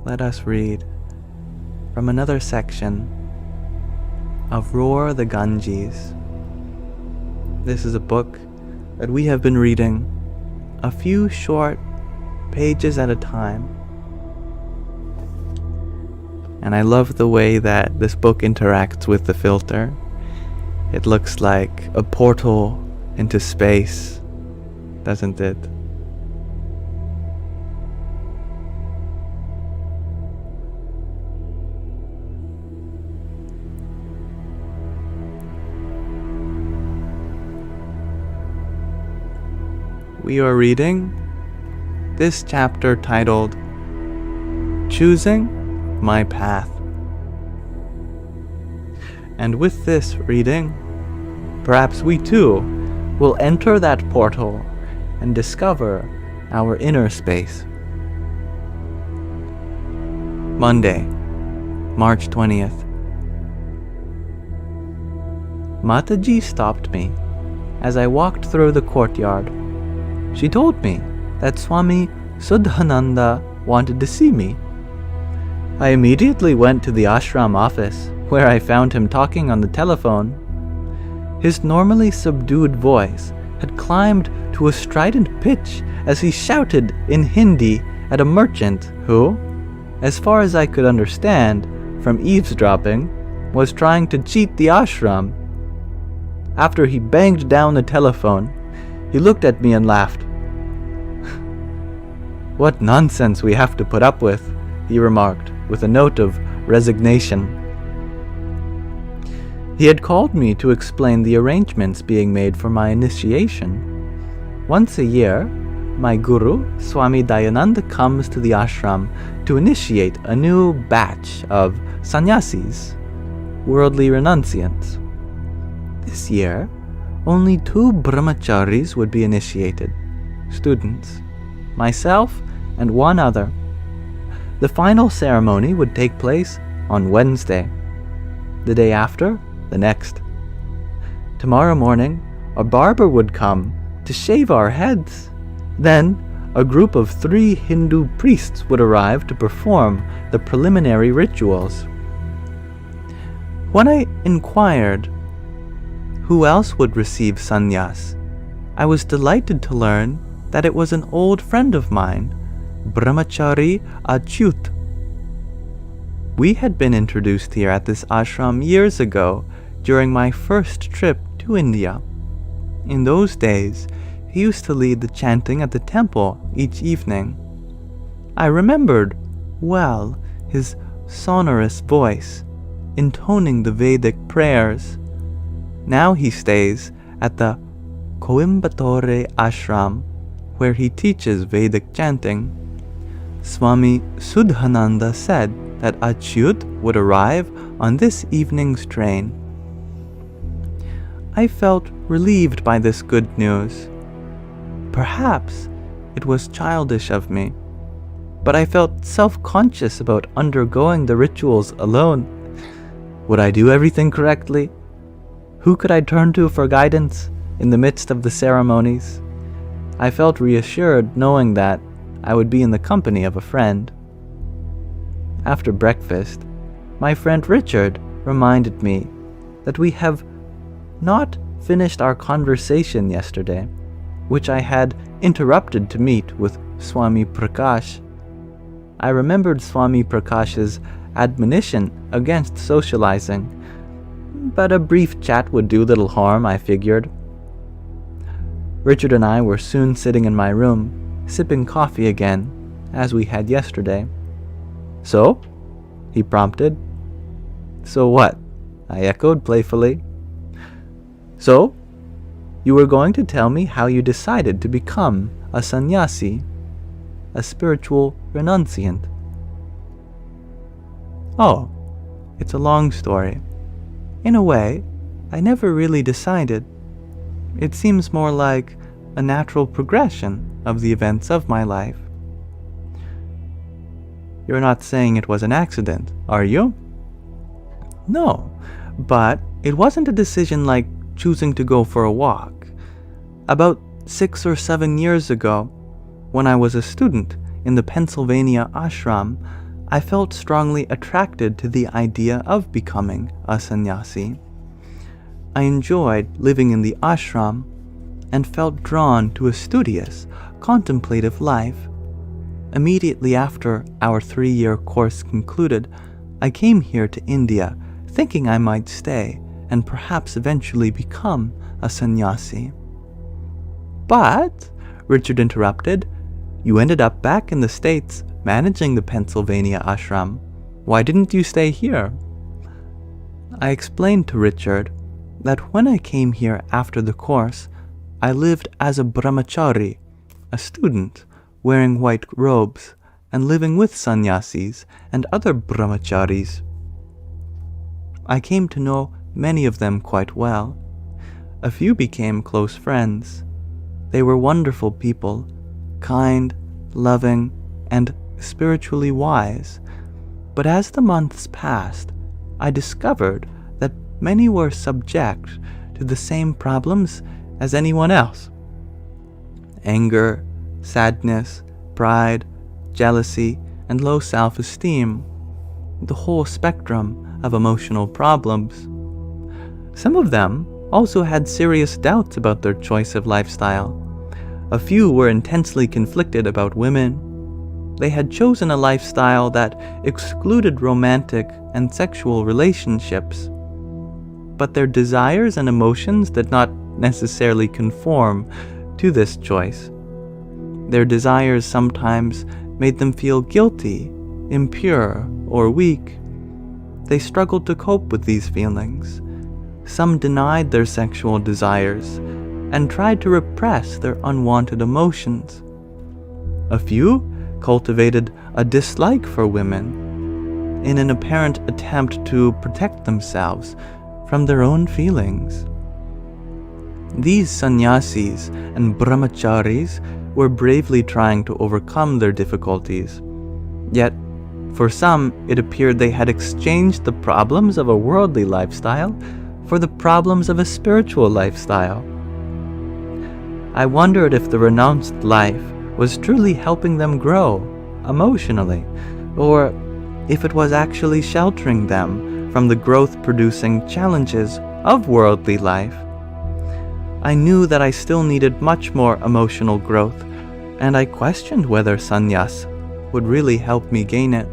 let us read from another section of Roar the Ganges. This is a book that we have been reading a few short pages at a time. And I love the way that this book interacts with the filter. It looks like a portal into space, doesn't it? We are reading this chapter titled Choosing My Path. And with this reading, perhaps we too will enter that portal and discover our inner space. Monday, March 20th. Mataji stopped me as I walked through the courtyard. She told me that Swami Tadatmananda wanted to see me. I immediately went to the ashram office, where I found him talking on the telephone. His normally subdued voice had climbed to a strident pitch as he shouted in Hindi at a merchant who, as far as I could understand from eavesdropping, was trying to cheat the ashram. After he banged down the telephone, he looked at me and laughed. "What nonsense we have to put up with," he remarked with a note of resignation. He had called me to explain the arrangements being made for my initiation. Once a year, my guru, Swami Dayananda, comes to the ashram to initiate a new batch of sannyasis, worldly renunciants. This year, only 2 brahmacharis would be initiated, students, myself and one other. The final ceremony would take place on Wednesday. The day after, the next. Tomorrow morning, a barber would come to shave our heads. Then, a group of 3 Hindu priests would arrive to perform the preliminary rituals. When I inquired who else would receive sannyas, I was delighted to learn that it was an old friend of mine, Brahmachari Achyut. We had been introduced here at this ashram years ago during my first trip to India. In those days, he used to lead the chanting at the temple each evening. I remembered well his sonorous voice, intoning the Vedic prayers. Now he stays at the Coimbatore ashram, where he teaches Vedic chanting. Swami Tadatmananda said that Achyut would arrive on this evening's train. I felt relieved by this good news. Perhaps it was childish of me, but I felt self-conscious about undergoing the rituals alone. Would I do everything correctly? Who could I turn to for guidance in the midst of the ceremonies? I felt reassured knowing that I would be in the company of a friend. After breakfast, my friend Richard reminded me that we have not finished our conversation yesterday, which I had interrupted to meet with Swami Prakash. I remembered Swami Prakash's admonition against socializing, but a brief chat would do little harm, I figured. Richard and I were soon sitting in my room, sipping coffee again, as we had yesterday. "So?" he prompted. "So what?" I echoed playfully. "So, you were going to tell me how you decided to become a sannyasi, a spiritual renunciant." "Oh, it's a long story. In a way, I never really decided. It seems more like a natural progression of the events of my life." "You're not saying it was an accident, are you?" "No, but it wasn't a decision like choosing to go for a walk. About 6 or 7 years ago, when I was a student in the Pennsylvania ashram, I felt strongly attracted to the idea of becoming a sannyasi. I enjoyed living in the ashram and felt drawn to a studious, contemplative life. Immediately after our 3-year course concluded, I came here to India thinking I might stay and perhaps eventually become a sannyasi. But, Richard interrupted, you ended up back in the States managing the Pennsylvania ashram. Why didn't you stay here? I explained to Richard that when I came here after the course, I lived as a brahmachari, a student, wearing white robes and living with sannyasis and other brahmacharis. I came to know many of them quite well. A few became close friends. They were wonderful people, kind, loving, and spiritually wise. But as the months passed, I discovered that many were subject to the same problems as anyone else. Anger, sadness, pride, jealousy, and low self-esteem. The whole spectrum of emotional problems. Some of them also had serious doubts about their choice of lifestyle. A few were intensely conflicted about women. They had chosen a lifestyle that excluded romantic and sexual relationships. But their desires and emotions did not necessarily conform to this choice. Their desires sometimes made them feel guilty, impure, or weak. They struggled to cope with these feelings. Some denied their sexual desires and tried to repress their unwanted emotions. A few cultivated a dislike for women in an apparent attempt to protect themselves from their own feelings. These sannyasis and brahmacharis were bravely trying to overcome their difficulties. Yet, for some, it appeared they had exchanged the problems of a worldly lifestyle for the problems of a spiritual lifestyle. I wondered if the renounced life was truly helping them grow emotionally, or if it was actually sheltering them from the growth-producing challenges of worldly life. I knew that I still needed much more emotional growth, and I questioned whether sannyas would really help me gain it.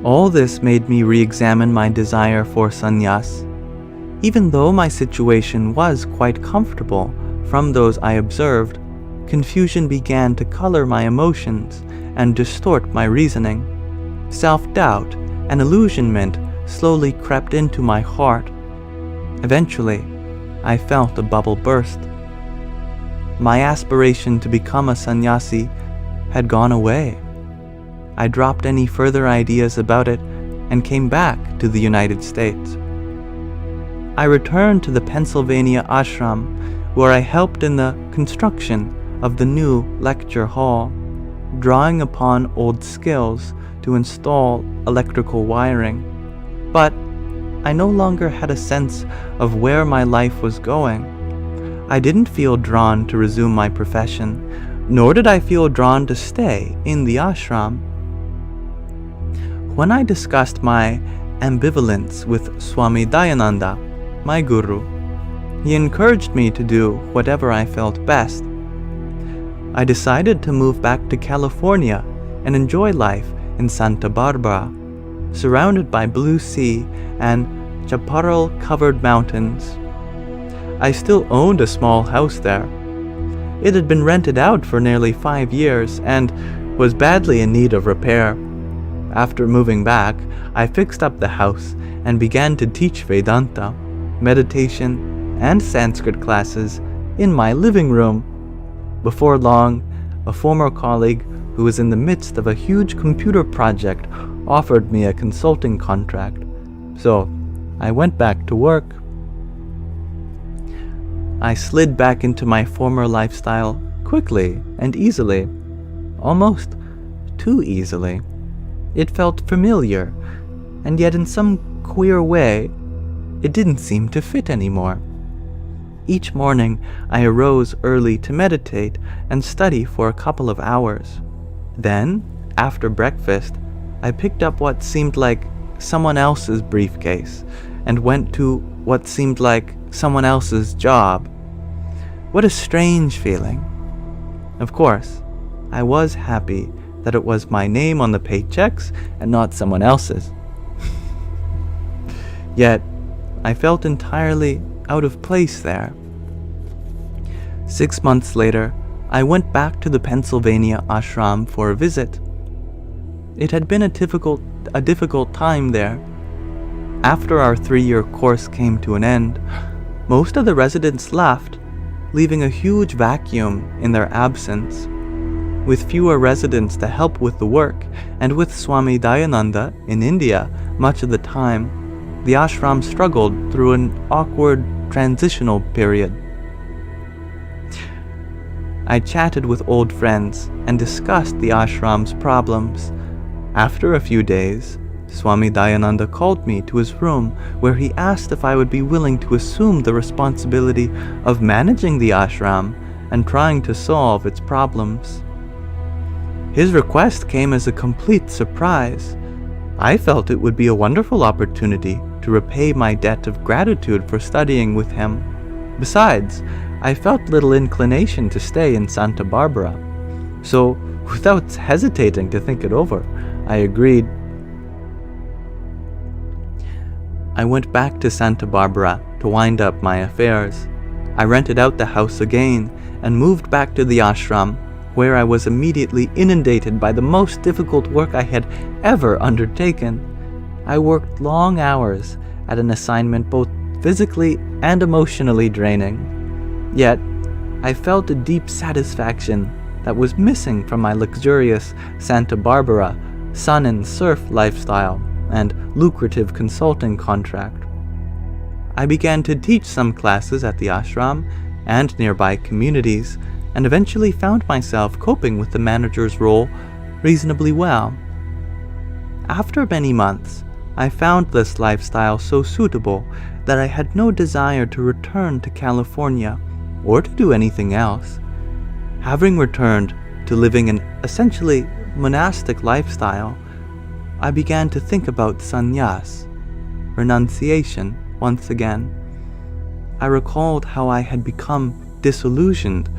All this made me re-examine my desire for sannyas. Even though my situation was quite comfortable from those I observed, confusion began to color my emotions and distort my reasoning. Self-doubt and illusionment slowly crept into my heart. Eventually, I felt a bubble burst. My aspiration to become a sannyasi had gone away. I dropped any further ideas about it and came back to the United States. I returned to the Pennsylvania ashram, where I helped in the construction of the new lecture hall, drawing upon old skills to install electrical wiring. But I no longer had a sense of where my life was going. I didn't feel drawn to resume my profession, nor did I feel drawn to stay in the ashram. When I discussed my ambivalence with Swami Dayananda, my guru, he encouraged me to do whatever I felt best. I decided to move back to California and enjoy life in Santa Barbara, surrounded by blue sea and chaparral-covered mountains. I still owned a small house there. It had been rented out for nearly 5 years and was badly in need of repair. After moving back, I fixed up the house and began to teach Vedanta, meditation, and Sanskrit classes in my living room. Before long, a former colleague who was in the midst of a huge computer project offered me a consulting contract, so I went back to work. I slid back into my former lifestyle quickly and easily, almost too easily. It felt familiar, and yet in some queer way, it didn't seem to fit anymore. Each morning, I arose early to meditate and study for a couple of hours. Then, after breakfast, I picked up what seemed like someone else's briefcase and went to what seemed like someone else's job. What a strange feeling. Of course, I was happy that it was my name on the paychecks and not someone else's. Yet, I felt entirely out of place there. 6 months later, I went back to the Pennsylvania ashram for a visit. It had been a difficult time there. After our 3-year course came to an end, most of the residents left, leaving a huge vacuum in their absence. With fewer residents to help with the work, and with Swami Dayananda in India much of the time, the ashram struggled through an awkward transitional period. I chatted with old friends and discussed the ashram's problems. After a few days, Swami Dayananda called me to his room, where he asked if I would be willing to assume the responsibility of managing the ashram and trying to solve its problems. His request came as a complete surprise. I felt it would be a wonderful opportunity to repay my debt of gratitude for studying with him. Besides, I felt little inclination to stay in Santa Barbara. So, without hesitating to think it over, I agreed. I went back to Santa Barbara to wind up my affairs. I rented out the house again and moved back to the ashram, where I was immediately inundated by the most difficult work I had ever undertaken. I worked long hours at an assignment both physically and emotionally draining. Yet, I felt a deep satisfaction that was missing from my luxurious Santa Barbara sun and surf lifestyle and lucrative consulting contract. I began to teach some classes at the ashram and nearby communities, and eventually found myself coping with the manager's role reasonably well. After many months, I found this lifestyle so suitable that I had no desire to return to California or to do anything else. Having returned to living an essentially monastic lifestyle, I began to think about sannyas, renunciation, once again. I recalled how I had become disillusioned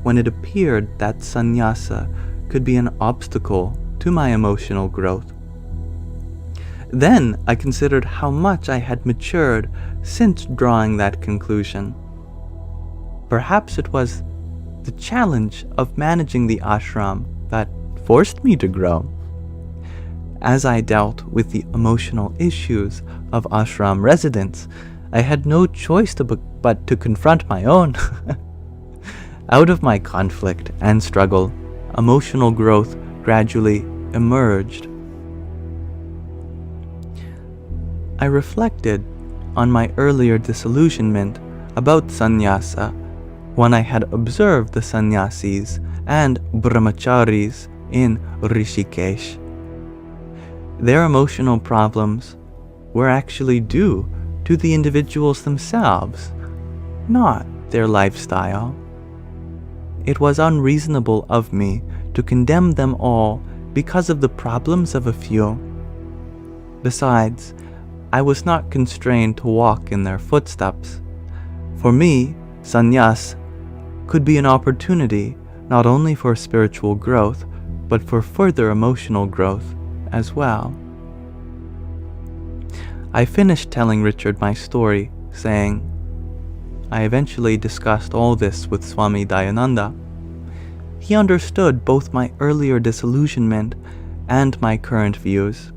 when it appeared that sannyasa could be an obstacle to my emotional growth. Then I considered how much I had matured since drawing that conclusion. Perhaps it was the challenge of managing the ashram that forced me to grow. As I dealt with the emotional issues of ashram residents, I had no choice but to confront my own. Out of my conflict and struggle, emotional growth gradually emerged. I reflected on my earlier disillusionment about sannyasa when I had observed the sannyasis and brahmacharis in Rishikesh. Their emotional problems were actually due to the individuals themselves, not their lifestyle. It was unreasonable of me to condemn them all because of the problems of a few. Besides, I was not constrained to walk in their footsteps. For me, sannyas could be an opportunity not only for spiritual growth, but for further emotional growth as well. I finished telling Richard my story, saying, I eventually discussed all this with Swami Dayananda. He understood both my earlier disillusionment and my current views.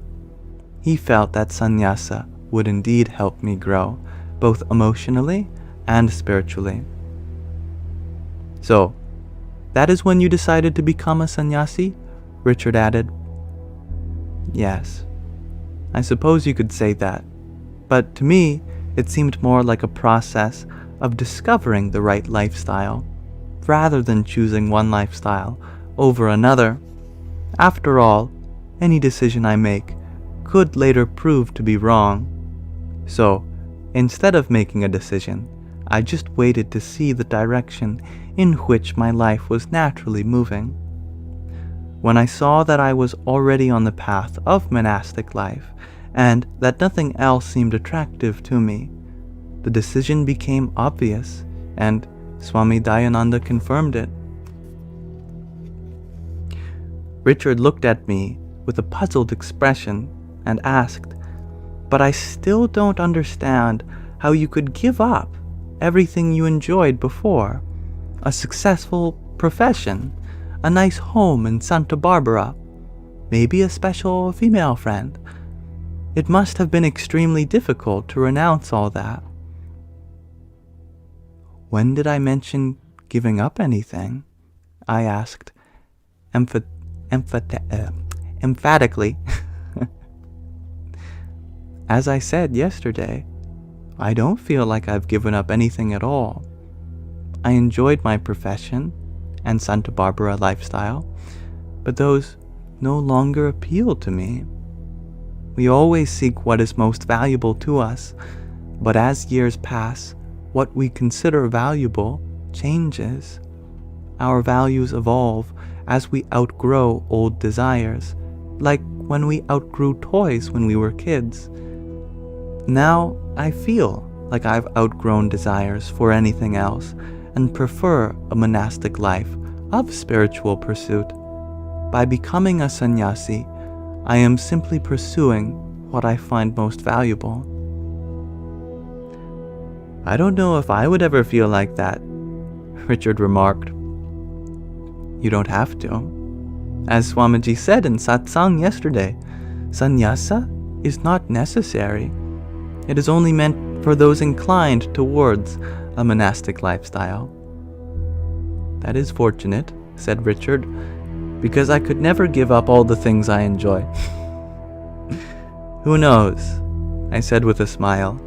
He felt that sannyasa would indeed help me grow, both emotionally and spiritually. So, that is when you decided to become a sannyasi? Richard added. Yes, I suppose you could say that, but to me, it seemed more like a process of discovering the right lifestyle, rather than choosing one lifestyle over another. After all, any decision I make could later prove to be wrong. So, instead of making a decision, I just waited to see the direction in which my life was naturally moving. When I saw that I was already on the path of monastic life, and that nothing else seemed attractive to me, the decision became obvious, and Swami Dayananda confirmed it. Richard looked at me with a puzzled expression and asked, "But I still don't understand how you could give up everything you enjoyed before, a successful profession, a nice home in Santa Barbara, maybe a special female friend. It must have been extremely difficult to renounce all that." "When did I mention giving up anything?" I asked, emphatically. "As I said yesterday, I don't feel like I've given up anything at all. I enjoyed my profession and Santa Barbara lifestyle, but those no longer appeal to me. We always seek what is most valuable to us, but as years pass, what we consider valuable changes. Our values evolve as we outgrow old desires, like when we outgrew toys when we were kids. Now I feel like I've outgrown desires for anything else and prefer a monastic life of spiritual pursuit. By becoming a sannyasi, I am simply pursuing what I find most valuable." "I don't know if I would ever feel like that," Richard remarked. "You don't have to. As Swamiji said in satsang yesterday, sannyasa is not necessary. It is only meant for those inclined towards a monastic lifestyle." "That is fortunate," said Richard, "because I could never give up all the things I enjoy." "Who knows?" I said with a smile.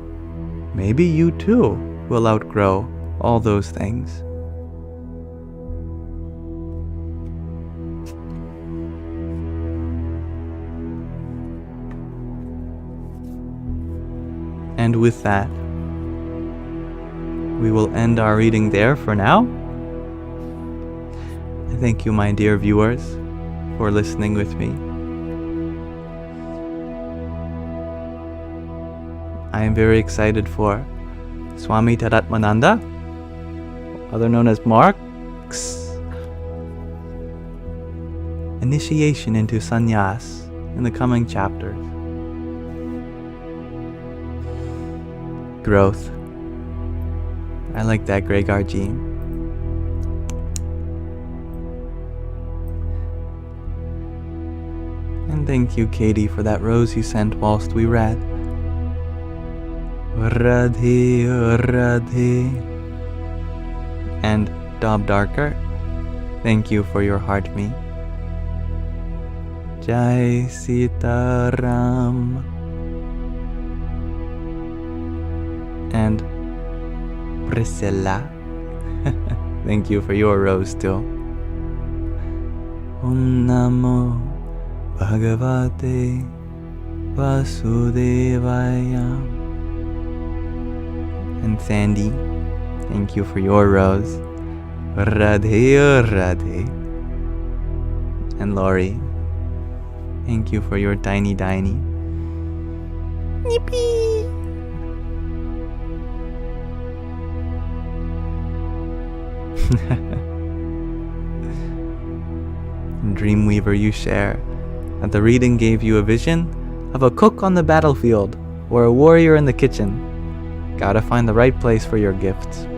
"Maybe you too will outgrow all those things." And with that, we will end our reading there for now. Thank you, my dear viewers, for listening with me. I am very excited for Swami Tadatmananda, other known as Mark's initiation into sannyas in the coming chapters. Growth. I like that, Gregorji. And thank you, Katie, for that rose you sent whilst we read. Radhe, Radhe. And Dob Darker, thank you for your heart me. Jai Sita Ram. And Priscilla, thank you for your rose too. Om Namo Bhagavate Vasudevaya. And Sandy, thank you for your rose. Radhe Radhe. And Lori, thank you for your tiny. Yippee! Dreamweaver, you share that the reading gave you a vision of a cook on the battlefield or a warrior in the kitchen. Gotta find the right place for your gifts.